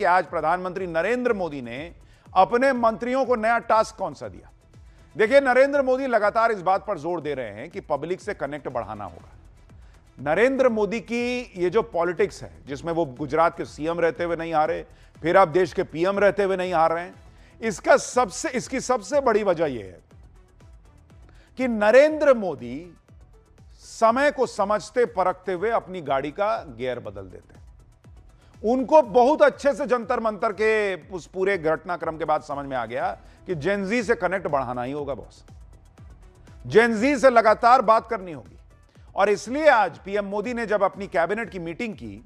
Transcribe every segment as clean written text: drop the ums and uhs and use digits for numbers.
कि आज प्रधानमंत्री नरेंद्र मोदी ने अपने मंत्रियों को नया टास्क कौन सा दिया। देखिए, नरेंद्र मोदी लगातार इस बात पर जोर दे रहे हैं कि पब्लिक से कनेक्ट बढ़ाना होगा। नरेंद्र मोदी की ये जो पॉलिटिक्स है, जिसमें वो गुजरात के सीएम रहते हुए नहीं आ रहे, फिर अब देश के पीएम रहते हुए नहीं आ रहे हैं, इसकी सबसे बड़ी वजह यह है कि नरेंद्र मोदी समय को समझते परखते हुए अपनी गाड़ी का गियर बदल देते हैं। उनको बहुत अच्छे से जंतर मंतर के उस पूरे घटनाक्रम के बाद समझ में आ गया कि जेनजी से कनेक्ट बढ़ाना ही होगा बॉस, जेनजी से लगातार बात करनी होगी। और इसलिए आज पीएम मोदी ने जब अपनी कैबिनेट की मीटिंग की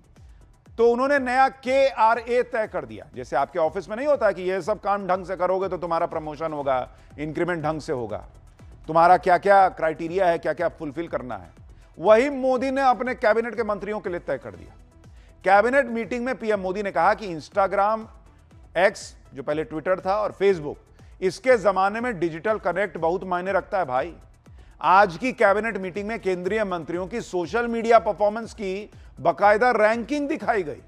तो उन्होंने नया KRA तय कर दिया। जैसे आपके ऑफिस में नहीं होता है कि ये सब काम ढंग से करोगे तो तुम्हारा प्रमोशन होगा, इंक्रीमेंट ढंग से होगा, तुम्हारा क्या क्या क्राइटेरिया है, क्या क्या फुलफिल करना है, वही मोदी ने अपने कैबिनेट के मंत्रियों के लिए तय कर दिया। कैबिनेट मीटिंग में पीएम मोदी ने कहा कि इंस्टाग्राम, एक्स जो पहले ट्विटर था, और फेसबुक, इसके जमाने में डिजिटल कनेक्ट बहुत मायने रखता है भाई। आज की कैबिनेट मीटिंग में केंद्रीय मंत्रियों की सोशल मीडिया परफॉर्मेंस की बकायदा रैंकिंग दिखाई गई।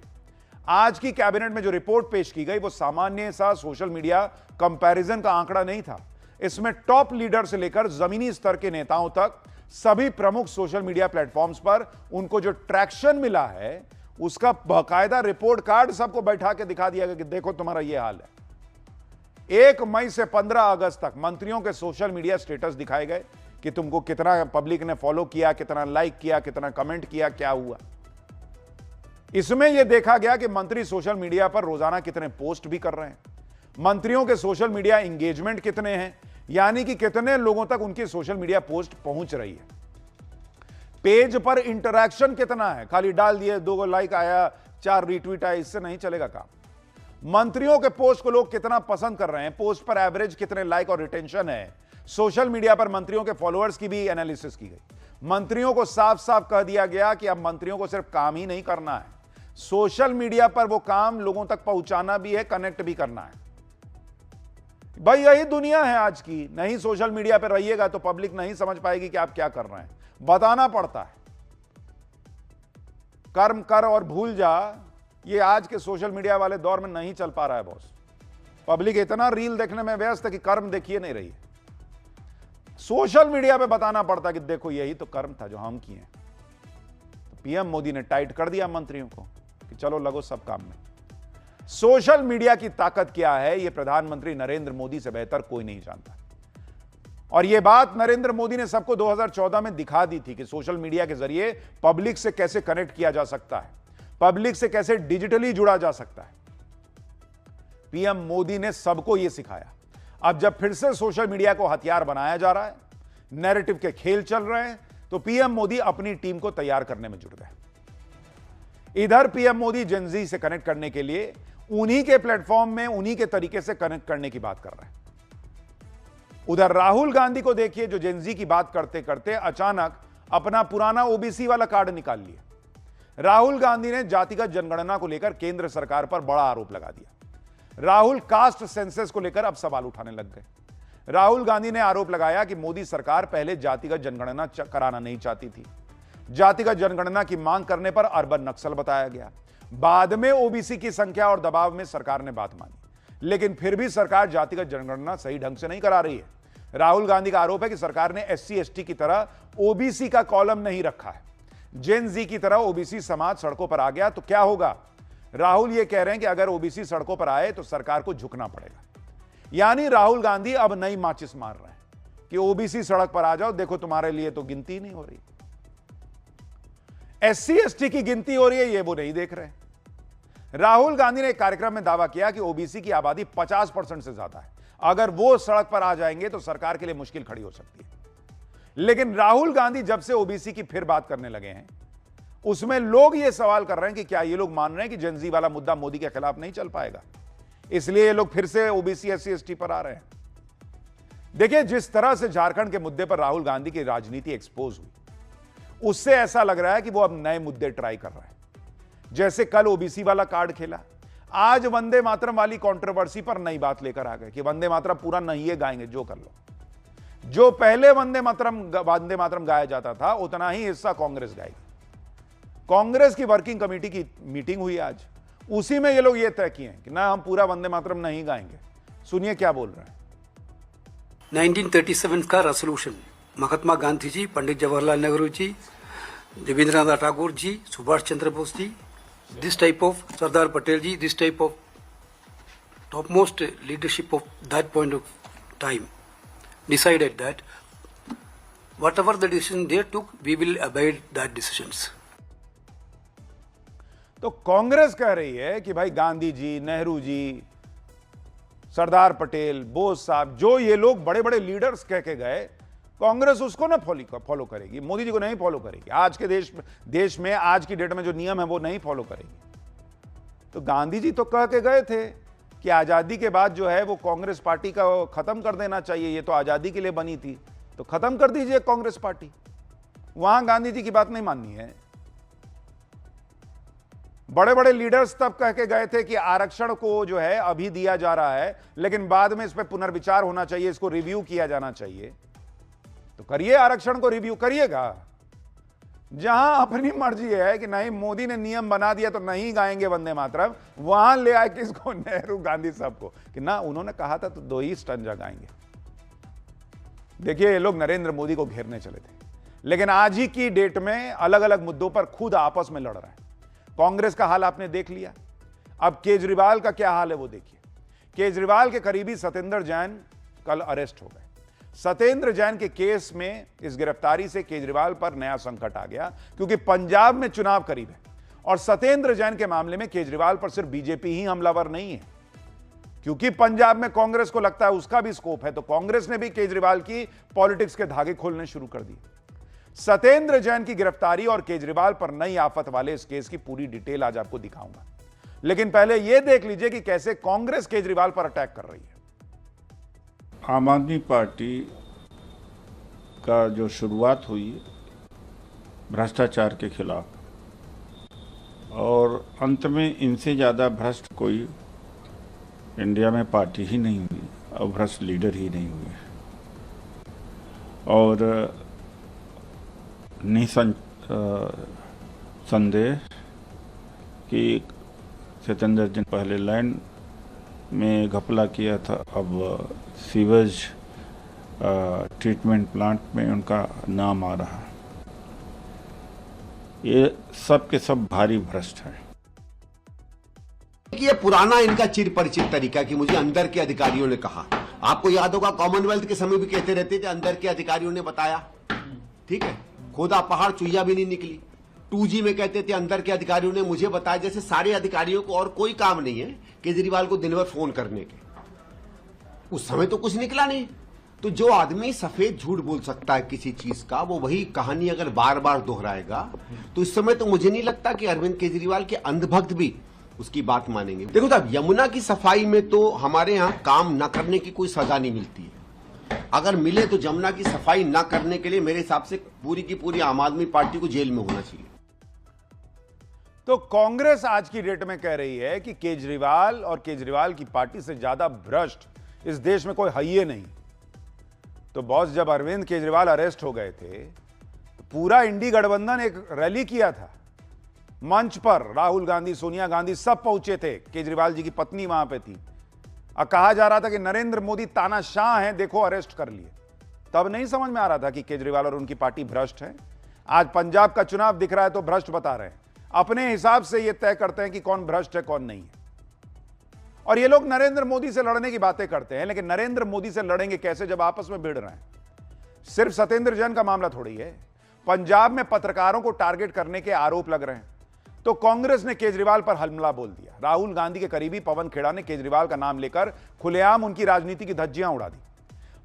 आज की कैबिनेट में जो रिपोर्ट पेश की गई वो सामान्य सा सोशल मीडिया कंपैरिजन का आंकड़ा नहीं था। इसमें टॉप लीडर से लेकर जमीनी स्तर के नेताओं तक सभी प्रमुख सोशल मीडिया प्लेटफॉर्म्स पर उनको जो ट्रैक्शन मिला है उसका बकायदा रिपोर्ट कार्ड सबको बैठा के दिखा दिया गया कि देखो तुम्हारा ये हाल है। 1 मई से 15 अगस्त तक मंत्रियों के सोशल मीडिया स्टेटस दिखाए गए कि तुमको कितना पब्लिक ने फॉलो किया, कितना लाइक किया, कितना कमेंट किया, क्या हुआ। इसमें यह देखा गया कि मंत्री सोशल मीडिया पर रोजाना कितने पोस्ट भी कर रहे हैं, मंत्रियों के सोशल मीडिया एंगेजमेंट कितने हैं, यानी कि कितने लोगों तक उनकी सोशल मीडिया पोस्ट पहुंच रही है, पेज पर इंटरैक्शन कितना है, खाली डाल दिए 2 लाइक आया, 4 रीट्वीट आया, इससे नहीं चलेगा काम। मंत्रियों के पोस्ट को लोग कितना पसंद कर रहे हैं, पोस्ट पर एवरेज कितने लाइक और रिटेंशन है, सोशल मीडिया पर मंत्रियों के फॉलोअर्स की भी एनालिसिस की गई। मंत्रियों को साफ साफ कह दिया गया कि अब मंत्रियों को सिर्फ काम ही नहीं करना है, सोशल मीडिया पर वो काम लोगों तक पहुंचाना भी है, कनेक्ट भी करना है। भाई यही दुनिया है आज की, नहीं सोशल मीडिया पर रहिएगा तो पब्लिक नहीं समझ पाएगी कि आप क्या कर रहे हैं, बताना पड़ता है। कर्म कर और भूल जा, ये आज के सोशल मीडिया वाले दौर में नहीं चल पा रहा है बॉस। पब्लिक इतना रील देखने में व्यस्त है कि कर्म देखिए नहीं रही है। सोशल मीडिया पे बताना पड़ता कि देखो यही तो कर्म था जो हम किए। तो पीएम मोदी ने टाइट कर दिया मंत्रियों को कि चलो लगो सब काम में। सोशल मीडिया की ताकत क्या है यह प्रधानमंत्री नरेंद्र मोदी से बेहतर कोई नहीं जानता। और यह बात नरेंद्र मोदी ने सबको 2014 में दिखा दी थी कि सोशल मीडिया के जरिए पब्लिक से कैसे कनेक्ट किया जा सकता है, पब्लिक से कैसे डिजिटली जुड़ा जा सकता है। पीएम मोदी ने सबको यह सिखाया। अब जब फिर से सोशल मीडिया को हथियार बनाया जा रहा है, नैरेटिव के खेल चल रहे हैं, तो पीएम मोदी अपनी टीम को तैयार करने में जुट गए। इधर पीएम मोदी जेनजी से कनेक्ट करने के लिए उन्हीं के प्लेटफॉर्म में उन्हीं के तरीके से कनेक्ट करने की बात कर रहे हैं। उधर राहुल गांधी को देखिए, जो जेनजी की बात करते करते अचानक अपना पुराना ओबीसी वाला कार्ड निकाल लिया। राहुल गांधी ने जातिगत जनगणना को लेकर केंद्र सरकार पर बड़ा आरोप लगा दिया। राहुल कास्ट सेंसस को लेकर अब सवाल उठाने लग गए। राहुल गांधी ने आरोप लगाया कि मोदी सरकार पहले जातिगत जनगणना कराना नहीं चाहती थी। जातिगत जनगणना की मांग करने पर अर्बन नक्सल बताया गया। बाद में ओबीसी की संख्या और दबाव में सरकार ने बात मानी, लेकिन फिर भी सरकार जातिगत जनगणना सही ढंग से नहीं करा रही है। राहुल गांधी का आरोप है कि सरकार ने SC ST की तरह ओबीसी का कॉलम नहीं रखा है। जेन जी की तरह ओबीसी समाज सड़कों पर आ गया तो क्या होगा। राहुल यह कह रहे हैं कि अगर ओबीसी सड़कों पर आए तो सरकार को झुकना पड़ेगा। यानी राहुल गांधी अब नई माचिस मार रहे हैं कि ओबीसी सड़क पर आ जाओ, देखो तुम्हारे लिए तो गिनती नहीं हो रही। SC ST की गिनती हो रही है, ये वो नहीं देख रहे। राहुल गांधी ने एक कार्यक्रम में दावा किया कि ओबीसी की आबादी 50% से ज्यादा है, अगर वो सड़क पर आ जाएंगे तो सरकार के लिए मुश्किल खड़ी हो सकती है। लेकिन राहुल गांधी जब से ओबीसी की फिर बात करने लगे हैं, उसमें लोग ये सवाल कर रहे हैं कि क्या ये लोग मान रहे हैं कि जेनजी वाला मुद्दा मोदी के खिलाफ नहीं चल पाएगा, इसलिए ये लोग फिर से ओबीसी SC ST पर आ रहे हैं। देखिए, जिस तरह से झारखंड के मुद्दे पर राहुल गांधी की राजनीति एक्सपोज हुई, उससे ऐसा लग रहा है कि वो अब नए मुद्दे ट्राई कर रहे हैं। जैसे कल ओबीसी वाला कार्ड खेला, आज वंदे मातरम वाली कंट्रोवर्सी पर नई बात लेकर आ गए कि वंदे मातरम पूरा नहीं गाएंगे, जो कर लो। जो पहले वंदे मातरम गाया जाता था उतना ही हिस्सा कांग्रेस गाएगी। कांग्रेस की वर्किंग कमेटी की मीटिंग हुई आज, उसी में ये लोग ये तय किए हैं कि ना हम पूरा वंदे मातरम नहीं गाएंगे। सुनिए क्या बोल रहे हैं। 1937 का resolution Mahatma Gandhi ji, Pandit Jawaharlal Nehru ji, Rabindranath Tagore ji, Subhash Chandra Bose ji, this type of Sardar Patel ji, this type of topmost leadership of that point of time decided that whatever the decision they took, we will abide that decisions. तो कांग्रेस कह रही है कि भाई गांधी जी, नेहरू जी, सरदार पटेल, बोस साहब, जो ये लोग बड़े बड़े लीडर्स कह के गए, कांग्रेस उसको ना फॉलो करेगी, मोदी जी को नहीं फॉलो करेगी। आज के देश में आज की डेट में जो नियम है वो नहीं फॉलो करेगी। तो गांधी जी तो कह के गए थे कि आजादी के बाद जो है वो कांग्रेस पार्टी का खत्म कर देना चाहिए, ये तो आजादी के लिए बनी थी, तो खत्म कर दीजिए कांग्रेस पार्टी। वहां गांधी जी की बात नहीं माननी है। बड़े बड़े लीडर्स तब कह के गए थे कि आरक्षण को जो है अभी दिया जा रहा है, लेकिन बाद में इस पर पुनर्विचार होना चाहिए, इसको रिव्यू किया जाना चाहिए। तो करिए, आरक्षण को रिव्यू करिएगा। जहां अपनी मर्जी है कि नहीं मोदी ने नियम बना दिया तो नहीं गाएंगे वंदे मातरम, वहां ले आए किसको, नेहरू गांधी साहब को, कि ना उन्होंने कहा था तो 2 ही स्टंजा गाएंगे। देखिए ये लोग नरेंद्र मोदी को घेरने चले थे, लेकिन आज ही की डेट में अलग अलग मुद्दों पर खुद आपस में लड़ रहे हैं। कांग्रेस का हाल आपने देख लिया, अब केजरीवाल का क्या हाल है वो देखिए। केजरीवाल के करीबी सत्येंद्र जैन कल अरेस्ट हो गए। सत्येंद्र जैन के केस में इस गिरफ्तारी से केजरीवाल पर नया संकट आ गया, क्योंकि पंजाब में चुनाव करीब है और सत्येंद्र जैन के मामले में केजरीवाल पर सिर्फ बीजेपी ही हमलावर नहीं है, क्योंकि पंजाब में कांग्रेस को लगता है उसका भी स्कोप है, तो कांग्रेस ने भी केजरीवाल की पॉलिटिक्स के धागे खोलने शुरू कर दिए। सत्येंद्र जैन की गिरफ्तारी और केजरीवाल पर नई आफत वाले इस केस की पूरी डिटेल आज आपको दिखाऊंगा, लेकिन पहले यह देख लीजिए कि कैसे कांग्रेस केजरीवाल पर अटैक कर रही है। आम आदमी पार्टी का जो शुरुआत हुई भ्रष्टाचार के खिलाफ, और अंत में इनसे ज़्यादा भ्रष्ट कोई इंडिया में पार्टी ही नहीं हुई और भ्रष्ट लीडर ही नहीं हुए। और निसंदेह कि सत्येंद्र जैन पहले लैंड में घपला किया था, अब सीवेज ट्रीटमेंट प्लांट में उनका नाम आ रहा। ये सब के सब भारी भ्रष्ट है। ये पुराना इनका चिर परिचित तरीका कि मुझे अंदर के अधिकारियों ने कहा। आपको याद होगा कॉमनवेल्थ के समय भी कहते रहते थे अंदर के अधिकारियों ने बताया, ठीक है, खोदा पहाड़ चुईया भी नहीं निकली। 2G में कहते थे अंदर के अधिकारियों ने मुझे बताया। जैसे सारे अधिकारियों को और कोई काम नहीं है केजरीवाल को दिन भर फोन करने के। उस समय तो कुछ निकला नहीं। तो जो आदमी सफेद झूठ बोल सकता है किसी चीज का, वो वही कहानी अगर बार बार दोहराएगा, तो इस समय तो मुझे नहीं लगता कि अरविंद केजरीवाल के अंधभक्त भी उसकी बात मानेंगे। देखो साहब, यमुना की सफाई में तो हमारे यहाँ काम न करने की कोई सजा नहीं मिलती है। अगर मिले तो यमुना की सफाई न करने के लिए मेरे हिसाब से पूरी की पूरी आम आदमी पार्टी को जेल में होना चाहिए। तो कांग्रेस आज की डेट में कह रही है कि केजरीवाल और केजरीवाल की पार्टी से ज्यादा भ्रष्ट इस देश में कोई है ही नहीं। तो बॉस, जब अरविंद केजरीवाल अरेस्ट हो गए थे तो पूरा इंडी गठबंधन एक रैली किया था मंच पर। राहुल गांधी, सोनिया गांधी सब पहुंचे थे, केजरीवाल जी की पत्नी वहां पे थी। कहा जा रहा था कि नरेंद्र मोदी तानाशाह हैं, देखो अरेस्ट कर लिए। तब नहीं समझ में आ रहा था कि केजरीवाल और उनकी पार्टी भ्रष्ट है। आज पंजाब का चुनाव दिख रहा है तो भ्रष्ट बता रहे हैं। अपने हिसाब से ये तय करते हैं कि कौन भ्रष्ट है कौन नहीं है। और ये लोग नरेंद्र मोदी से लड़ने की बातें करते हैं, लेकिन नरेंद्र मोदी से लड़ेंगे कैसे जब आपस में भिड़ रहे हैं। सिर्फ सत्येंद्र जैन का मामला थोड़ी है, पंजाब में पत्रकारों को टारगेट करने के आरोप लग रहे हैं तो कांग्रेस ने केजरीवाल पर हमला बोल दिया। राहुल गांधी के करीबी पवन खेड़ा ने केजरीवाल का नाम लेकर खुलेआम उनकी राजनीति की धज्जियां उड़ा दी।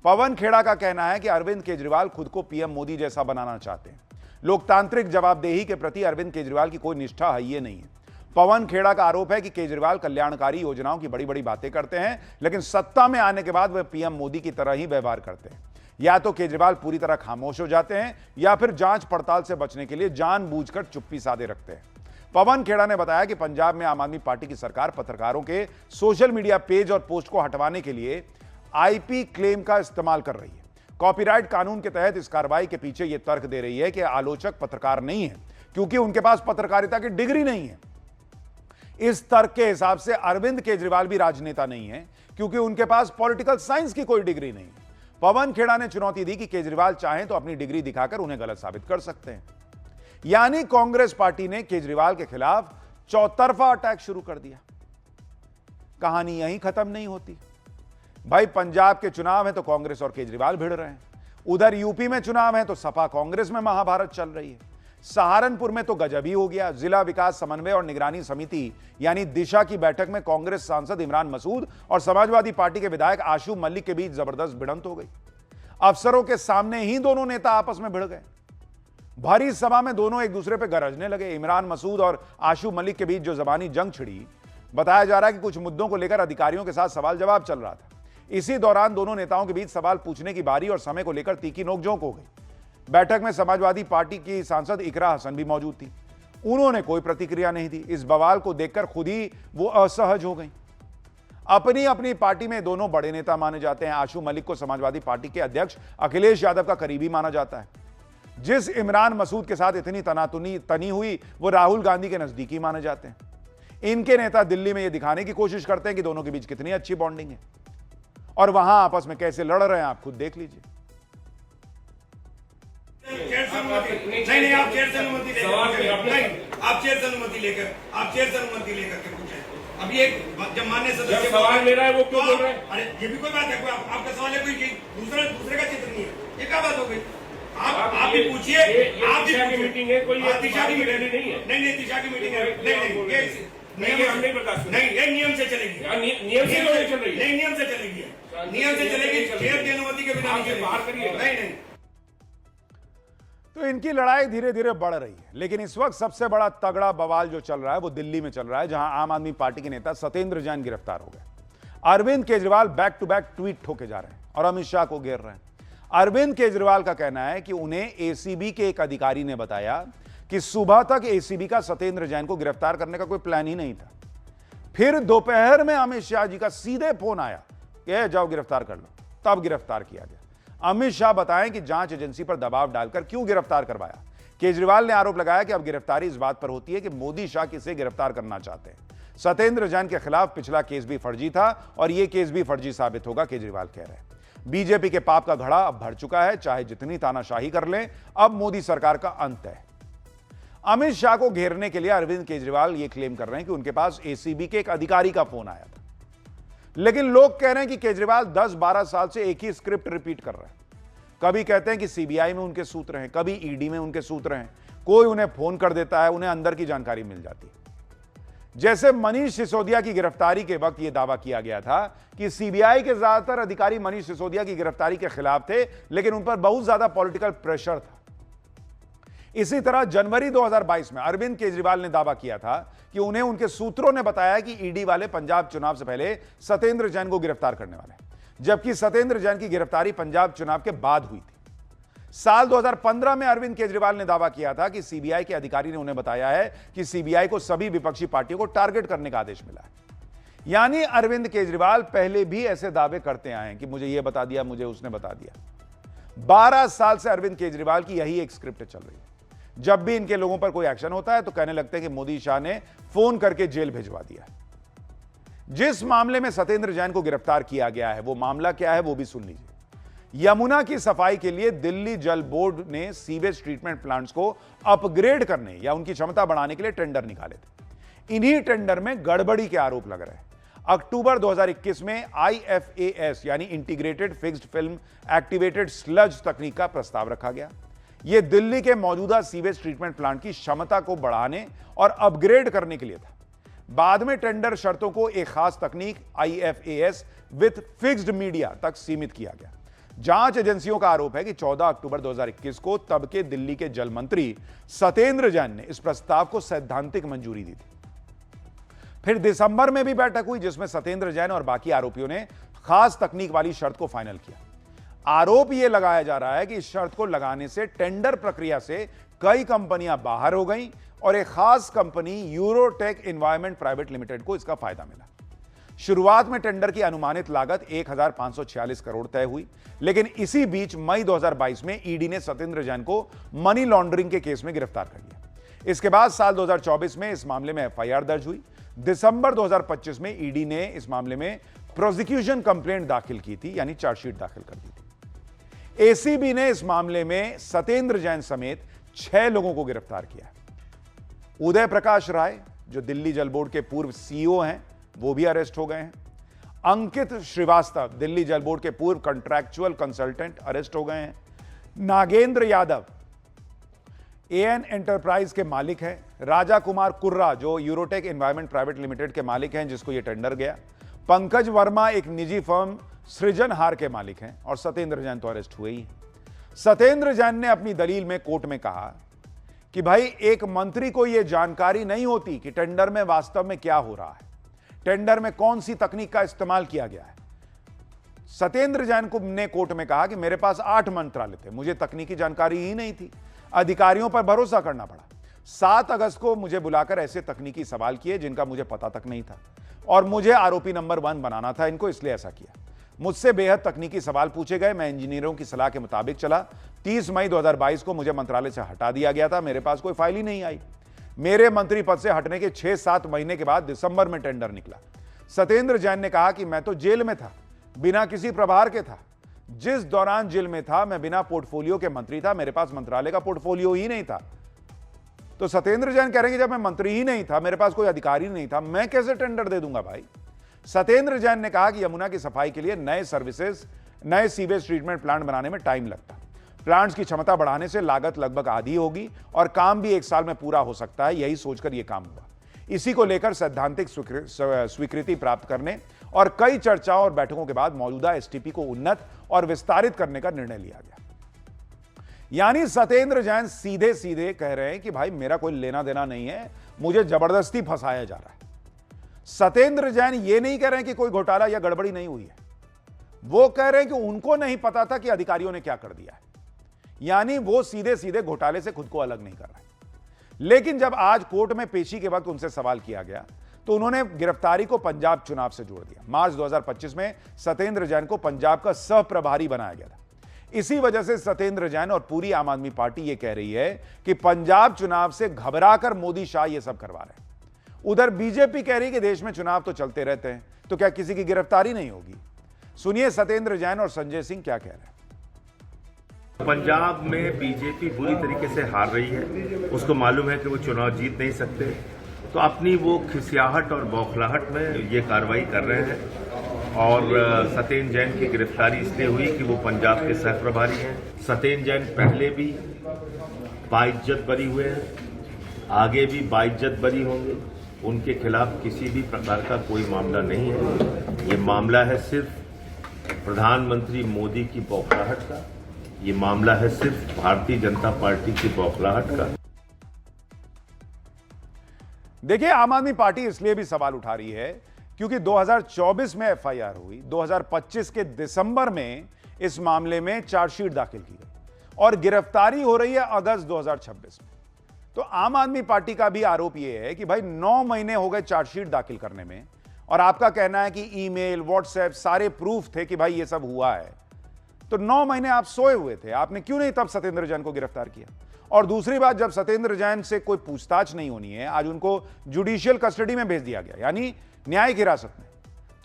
पवन खेड़ा का कहना है कि अरविंद केजरीवाल खुद को पीएम मोदी जैसा बनाना चाहते हैं। लोकतांत्रिक जवाबदेही के प्रति अरविंद केजरीवाल की कोई निष्ठा है ये नहीं है। पवन खेड़ा का आरोप है कि केजरीवाल कल्याणकारी योजनाओं की बड़ी बड़ी बातें करते हैं, लेकिन सत्ता में आने के बाद वे पीएम मोदी की तरह ही व्यवहार करते हैं। या तो केजरीवाल पूरी तरह खामोश हो जाते हैं या फिर जांच पड़ताल से बचने के लिए जानबूझकर चुप्पी साधे रखते हैं। पवन खेड़ा ने बताया कि पंजाब में आम आदमी पार्टी की सरकार पत्रकारों के सोशल मीडिया पेज और पोस्ट को हटवाने के लिए आईपी क्लेम का इस्तेमाल कर रही है। कॉपीराइट कानून के तहत इस कार्रवाई के पीछे यह तर्क दे रही है कि आलोचक पत्रकार नहीं है, क्योंकि उनके पास पत्रकारिता की डिग्री नहीं है। इस तर्क के हिसाब से अरविंद केजरीवाल भी राजनेता नहीं है, क्योंकि उनके पास पॉलिटिकल साइंस की कोई डिग्री नहीं। पवन खेड़ा ने चुनौती दी कि केजरीवाल चाहें तो अपनी डिग्री दिखाकर उन्हें गलत साबित कर सकते हैं। यानी कांग्रेस पार्टी ने केजरीवाल के खिलाफ चौतरफा अटैक शुरू कर दिया। कहानी यहीं खत्म नहीं होती भाई। पंजाब के चुनाव है तो कांग्रेस और केजरीवाल भिड़ रहे हैं, उधर यूपी में चुनाव है तो सपा कांग्रेस में महाभारत चल रही है। सहारनपुर में तो गजब ही हो गया। जिला विकास समन्वय और निगरानी समिति यानी दिशा की बैठक में कांग्रेस सांसद इमरान मसूद और समाजवादी पार्टी के विधायक आशू मलिक के बीच जबरदस्त भिड़ंत हो गई। अफसरों के सामने ही दोनों नेता आपस में भिड़ गए। भारी सभा में दोनों एक दूसरे पर गरजने लगे। इमरान मसूद और आशू मलिक के बीच जो जबानी जंग छिड़ी, बताया जा रहा है कि कुछ मुद्दों को लेकर अधिकारियों के साथ सवाल जवाब चल रहा था। इसी दौरान दोनों नेताओं के बीच सवाल पूछने की बारी और समय को लेकर तीखी नोकझोंक हो गई। बैठक में समाजवादी पार्टी की सांसद इकरा हसन भी मौजूद थी। उन्होंने कोई प्रतिक्रिया नहीं दी। इस बवाल को देखकर खुद ही वो असहज हो गई। अपनी अपनी पार्टी में दोनों बड़े नेता माने जाते हैं। आशू मलिक को समाजवादी पार्टी के अध्यक्ष अखिलेश यादव का करीबी माना जाता है। जिस इमरान मसूद के साथ इतनी तनातनी तनी हुई वो राहुल गांधी के नजदीकी माने जाते हैं। इनके नेता दिल्ली में यह दिखाने की कोशिश करते हैं कि दोनों के बीच कितनी अच्छी बॉन्डिंग है और वहां आपस में कैसे लड़ रहे हैं, आप खुद देख लीजिए। नहीं, आप चेयर से अनुमति लेकर, आप चेयर से अनुमति लेकर के पूछें। अभी एक जब मान्य सदस्य सवाल ले रहा है वो क्यों बोल रहे हैं? अरे ये भी कोई बात है? कोई आपका सवाल है, कोई दूसरे का चित्र नहीं है, ये क्या बात हो गई? आप भी पूछिए। आप दिशा की मीटिंग है, कोई दिशा की मीटिंग नहीं है। नहीं, दिशा की मीटिंग है। नहीं, हम नहीं बर्दाश्त। नहीं, ये नियम से चलेगी। नियम से चल रही है। नहीं, नियम से चलेगी। नियम से चलेगी। चेयर की अनुमति के बिना बाहर करिए। नहीं। तो इनकी लड़ाई धीरे धीरे बढ़ रही है, लेकिन इस वक्त सबसे बड़ा तगड़ा बवाल जो चल रहा है वो दिल्ली में चल रहा है, जहां आम आदमी पार्टी के नेता सत्येंद्र जैन गिरफ्तार हो गए। Arvind Kejriwal back to back tweet ठोके जा रहे हैं और अमित शाह को घेर रहे हैं। अरविंद केजरीवाल का कहना है कि उन्हें एसीबी के एक अधिकारी ने बताया कि सुबह तक एसीबी का सत्येंद्र जैन को गिरफ्तार करने का कोई प्लान ही नहीं था। फिर दोपहर में अमित शाह जी का सीधे फोन आया कि जाओ गिरफ्तार कर लो, तब गिरफ्तार किया गया। अमित शाह बताएं कि जांच एजेंसी पर दबाव डालकर क्यों गिरफ्तार करवाया। केजरीवाल ने आरोप लगाया कि अब गिरफ्तारी इस बात पर होती है कि मोदी शाह किसे गिरफ्तार करना चाहते हैं। सत्येंद्र जैन के खिलाफ पिछला केस भी फर्जी था और यह केस भी फर्जी साबित होगा, केजरीवाल कह रहे हैं। बीजेपी के पाप का घड़ा अब भर चुका है, चाहे जितनी तानाशाही कर लें, अब मोदी सरकार का अंत है। अमित शाह को घेरने के लिए अरविंद केजरीवाल यह क्लेम कर रहे हैं कि उनके पास एसीबी के एक अधिकारी का फोन आया था, लेकिन लोग कह रहे हैं कि केजरीवाल 10-12 साल से एक ही स्क्रिप्ट रिपीट कर रहे हैं। कभी कहते हैं कि सीबीआई में उनके सूत्र हैं, कभी ईडी में उनके सूत्र हैं, कोई उन्हें फोन कर देता है, उन्हें अंदर की जानकारी मिल जाती है। जैसे मनीष सिसोदिया की गिरफ्तारी के वक्त यह दावा किया गया था कि सीबीआई के ज्यादातर अधिकारी मनीष सिसोदिया की गिरफ्तारी के खिलाफ थे, लेकिन उन पर बहुत ज्यादा पॉलिटिकल प्रेशर था। इसी तरह जनवरी 2022 में अरविंद केजरीवाल ने दावा किया था कि उन्हें उनके सूत्रों ने बताया कि ईडी वाले पंजाब चुनाव से पहले सत्येंद्र जैन को गिरफ्तार करने वाले, जबकि सत्येंद्र जैन की गिरफ्तारी पंजाब चुनाव के बाद हुई थी। साल 2015 में अरविंद केजरीवाल ने दावा किया था कि सीबीआई के अधिकारी ने उन्हें बताया है कि सीबीआई को सभी विपक्षी पार्टियों को टारगेट करने का आदेश मिला है। यानी अरविंद केजरीवाल पहले भी ऐसे दावे करते आए हैं कि मुझे यह बता दिया, मुझे उसने बता दिया। 12 साल से अरविंद केजरीवाल की यही एक स्क्रिप्ट चल रही है। जब भी इनके लोगों पर कोई एक्शन होता है तो कहने लगते हैं कि मोदी शाह ने फोन करके जेल भिजवा दिया। जिस मामले में सत्येंद्र जैन को गिरफ्तार किया गया है वो मामला क्या है वो भी सुन लीजिए। यमुना की सफाई के लिए दिल्ली जल बोर्ड ने सीवेज ट्रीटमेंट प्लांट्स को अपग्रेड करने या उनकी क्षमता बढ़ाने के लिए टेंडर निकाले थे। इन्हीं टेंडर में गड़बड़ी के आरोप लग रहे हैं। अक्टूबर 2021 में IFAS यानी integrated fixed film activated sludge तकनीक का प्रस्ताव रखा गया। यह दिल्ली के मौजूदा सीवेज ट्रीटमेंट प्लांट की क्षमता को बढ़ाने और अपग्रेड करने के लिए था। बाद में टेंडर शर्तों को एक खास तकनीक IFAS विथ फिक्स्ड मीडिया तक सीमित किया गया। जांच एजेंसियों का आरोप है कि 14 अक्टूबर 2021 को तब के दिल्ली के जल मंत्री सत्येंद्र जैन ने इस प्रस्ताव को सैद्धांतिक मंजूरी दी थी। फिर दिसंबर में भी बैठक हुई जिसमें सत्येंद्र जैन और बाकी आरोपियों ने खास तकनीक वाली शर्त को फाइनल किया। आरोप यह लगाया जा रहा है कि इस शर्त को लगाने से टेंडर प्रक्रिया से कई कंपनियां बाहर हो गईं और एक खास company Eurotech environment private limited को इसका फायदा मिला। शुरुआत में टेंडर की अनुमानित लागत 1546 करोड़ तय हुई, लेकिन इसी बीच मई 2022 में ईडी ने सत्येंद्र जैन को मनी लॉन्ड्रिंग के केस में गिरफ्तार कर लिया। इसके बाद साल 2024 में इस मामले में FIR दर्ज हुई। दिसंबर 2025 में ईडी ने इस मामले में प्रोसिक्यूशन कंप्लेंट दाखिल की थी, यानी चार्जशीट दाखिल कर दी थी। एसीबी ने इस मामले में सत्येंद्र जैन समेत 6 लोगों को गिरफ्तार किया है। उदय प्रकाश राय जो दिल्ली जल बोर्ड के पूर्व सीईओ हैं, वो भी अरेस्ट हो गए हैं। अंकित श्रीवास्तव दिल्ली जल बोर्ड के पूर्व कॉन्ट्रैक्चुअल कंसल्टेंट अरेस्ट हो गए हैं। नागेंद्र यादव एएन एंटरप्राइज के मालिक हैं। राजा कुमार कुर्रा जो यूरोटेक एनवायरमेंट प्राइवेट लिमिटेड के मालिक हैं, जिसको यह टेंडर गया। पंकज वर्मा एक निजी फर्म सृजनहार के मालिक हैं। और सत्येंद्र जैन तो अरेस्ट हुए ही। सत्येंद्र जैन ने अपनी दलील में कोर्ट में कहा कि भाई एक मंत्री को यह जानकारी नहीं होती कि टेंडर में वास्तव में क्या हो रहा है, टेंडर में कौन सी तकनीक का इस्तेमाल किया गया है। सत्येंद्र जैन को ने कोर्ट में कहा कि मेरे पास 8 मंत्रालय थे, मुझे तकनीकी जानकारी ही नहीं थी, अधिकारियों पर भरोसा करना पड़ा। 7 अगस्त को मुझे बुलाकर ऐसे तकनीकी सवाल किए जिनका मुझे पता तक नहीं था, और मुझे आरोपी नंबर 1 बनाना था इनको, इसलिए ऐसा किया। मुझसे बेहद तकनीकी सवाल पूछे गए, मैं इंजीनियरों की सलाह के मुताबिक चला। 30 मई 2022 को मुझे मंत्रालय से हटा दिया गया था, मेरे पास कोई फाइल ही नहीं आई। मेरे मंत्री पद से हटने के 6-7 महीने के बाद दिसंबर में टेंडर निकला। सत्येंद्र जैन ने कहा कि मैं तो जेल में था, बिना किसी प्रभार के था। जिस दौरान जेल में था मैं बिना पोर्टफोलियो के मंत्री था, मेरे पास मंत्रालय का पोर्टफोलियो ही नहीं था। तो सत्येंद्र जैन कह रहे हैं कि जब मैं मंत्री ही नहीं था, मेरे पास कोई अधिकारी नहीं था, मैं कैसे टेंडर दे दूंगा भाई। सत्येंद्र जैन ने कहा कि यमुना की सफाई के लिए नए सीवेज ट्रीटमेंट प्लांट बनाने में टाइम लगता। प्लांट्स की क्षमता बढ़ाने से लागत लगभग आधी होगी और काम भी 1 साल में पूरा हो सकता है, यही सोचकर यह काम हुआ। इसी को लेकर सैद्धांतिक स्वीकृति प्राप्त करने और कई चर्चाओं और बैठकों के बाद मौजूदा एसटीपी को उन्नत और विस्तारित करने का निर्णय लिया गया। यानी सत्येंद्र जैन सीधे सीधे कह रहे हैं कि भाई मेरा कोई लेना देना नहीं है, मुझे जबरदस्ती फंसाया जा रहा है। सत्येंद्र जैन ये नहीं कह रहे हैं कि कोई घोटाला या गड़बड़ी नहीं हुई है, वो कह रहे हैं कि उनको नहीं पता था कि अधिकारियों ने क्या कर दिया है। यानी वो सीधे सीधे घोटाले से खुद को अलग नहीं कर रहे। लेकिन जब आज कोर्ट में पेशी के वक्त उनसे सवाल किया गया तो उन्होंने गिरफ्तारी को पंजाब चुनाव से जोड़ दिया। मार्च 2025 में सत्येंद्र जैन को पंजाब का सह प्रभारी बनाया गया था। इसी वजह से सत्येंद्र जैन और पूरी आम आदमी पार्टी यह कह रही है कि पंजाब चुनाव से घबराकर मोदी शाह ये सब करवा रहे हैं। उधर बीजेपी कह रही है कि देश में चुनाव तो चलते रहते हैं, तो क्या किसी की गिरफ्तारी नहीं होगी। सुनिए सत्येंद्र जैन और संजय सिंह क्या कह रहे हैं। पंजाब में बीजेपी बुरी तरीके से हार रही है, उसको मालूम है कि वो चुनाव जीत नहीं सकते, तो अपनी वो खिसियाहट और बौखलाहट में ये कार्रवाई कर रहे हैं। और सत्येंद्र जैन की गिरफ्तारी इसलिए हुई कि वो पंजाब के सह प्रभारी हैं। सत्येंद्र जैन पहले भी बाइज्जत बरी हुए हैं, आगे भी बाइज्जत बरी होंगे। उनके खिलाफ किसी भी प्रकार का कोई मामला नहीं है। ये मामला है सिर्फ प्रधानमंत्री मोदी की बौखलाहट का, ये मामला है सिर्फ भारतीय जनता पार्टी की बौखलाहट का। देखिए, आम आदमी पार्टी इसलिए भी सवाल उठा रही है क्योंकि 2024 में एफआईआर हुई, 2025 के दिसंबर में इस मामले में चार्जशीट दाखिल की गई और गिरफ्तारी हो रही है अगस्त 2026 में। तो आम आदमी पार्टी का भी आरोप यह है कि भाई 9 महीने हो गए चार्जशीट दाखिल करने में, और आपका कहना है कि ईमेल, व्हाट्सएप सारे प्रूफ थे कि भाई ये सब हुआ है। तो 9 महीने आप सोए हुए थे, आपने क्यों नहीं तब सत्येंद्र जैन को गिरफ्तार किया। और दूसरी बात, जब सत्येंद्र जैन से कोई पूछताछ नहीं होनी है, आज उनको जुडिशियल कस्टडी में भेज दिया गया, यानी न्यायिक हिरासत में,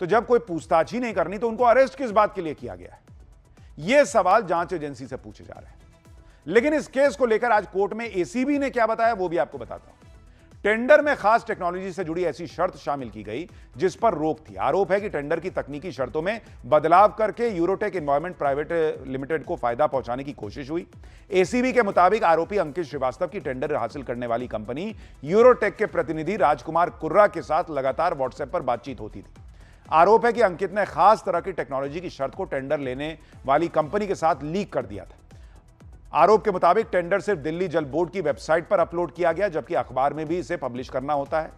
तो जब कोई पूछताछ ही नहीं करनी तो उनको अरेस्ट किस बात के लिए किया गया है। यह सवाल जांच एजेंसी से पूछे जा रहे हैं। लेकिन इस केस को लेकर आज कोर्ट में एसीबी ने क्या बताया वो भी आपको बताता हूं। टेंडर में खास टेक्नोलॉजी से जुड़ी ऐसी शर्त शामिल की गई जिस पर रोक थी। आरोप है कि टेंडर की तकनीकी शर्तों में बदलाव करके यूरोटेक एनवायरमेंट प्राइवेट लिमिटेड को फायदा पहुंचाने की कोशिश हुई। एसीबी के मुताबिक आरोपी अंकित श्रीवास्तव की टेंडर हासिल करने वाली कंपनी यूरोटेक के प्रतिनिधि राजकुमार कुर्रा के साथ लगातार व्हाट्सएप पर बातचीत होती थी। आरोप है कि अंकित ने खास तरह की टेक्नोलॉजी की शर्त को टेंडर लेने वाली कंपनी के साथ लीक कर दिया था। आरोप के मुताबिक टेंडर सिर्फ दिल्ली जल बोर्ड की वेबसाइट पर अपलोड किया गया, जबकि अखबार में भी इसे पब्लिश करना होता है।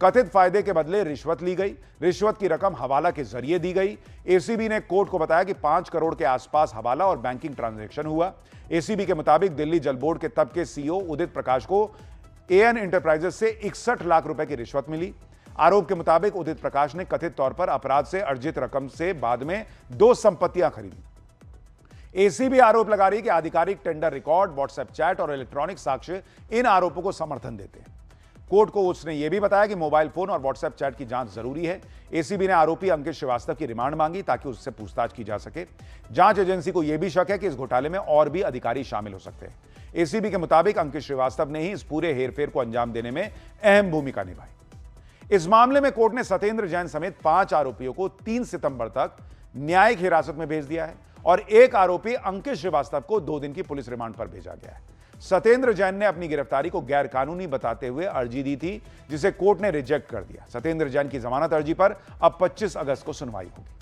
कथित फायदे के बदले रिश्वत ली गई। रिश्वत की रकम हवाला के जरिए दी गई। एसीबी ने कोर्ट को बताया कि 5 करोड़ के आसपास हवाला और बैंकिंग ट्रांजैक्शन हुआ। एसीबी के मुताबिक दिल्ली जल बोर्ड के तब के सीईओ उदित प्रकाश को एएन एंटरप्राइजेस से 61 लाख रुपए की रिश्वत मिली। आरोप के मुताबिक उदित प्रकाश ने कथित तौर पर अपराध से अर्जित रकम से बाद में 2 संपत्तियां खरीदी। एसीबी आरोप लगा रही है कि आधिकारिक टेंडर रिकॉर्ड, व्हाट्सएप चैट और इलेक्ट्रॉनिक साक्ष्य इन आरोपों को समर्थन देते हैं। कोर्ट को उसने यह भी बताया कि मोबाइल फोन और व्हाट्सएप चैट की जांच जरूरी है। एसीबी ने आरोपी अंकित श्रीवास्तव की रिमांड मांगी ताकि उससे पूछताछ की जा सके। जांच एजेंसी को यह भी शक है कि इस घोटाले में और भी अधिकारी शामिल हो सकते हैं। एसीबी के मुताबिक अंकित श्रीवास्तव ने ही इस पूरे हेरफेर को अंजाम देने में अहम भूमिका निभाई। इस मामले में कोर्ट ने सत्येंद्र जैन समेत 5 आरोपियों को 3 सितंबर तक न्यायिक हिरासत में भेज दिया है और एक आरोपी अंकित श्रीवास्तव को 2 दिन की पुलिस रिमांड पर भेजा गया है। सत्येंद्र जैन ने अपनी गिरफ्तारी को गैर कानूनी बताते हुए अर्जी दी थी, जिसे कोर्ट ने रिजेक्ट कर दिया। सत्येंद्र जैन की जमानत अर्जी पर अब 25 अगस्त को सुनवाई होगी।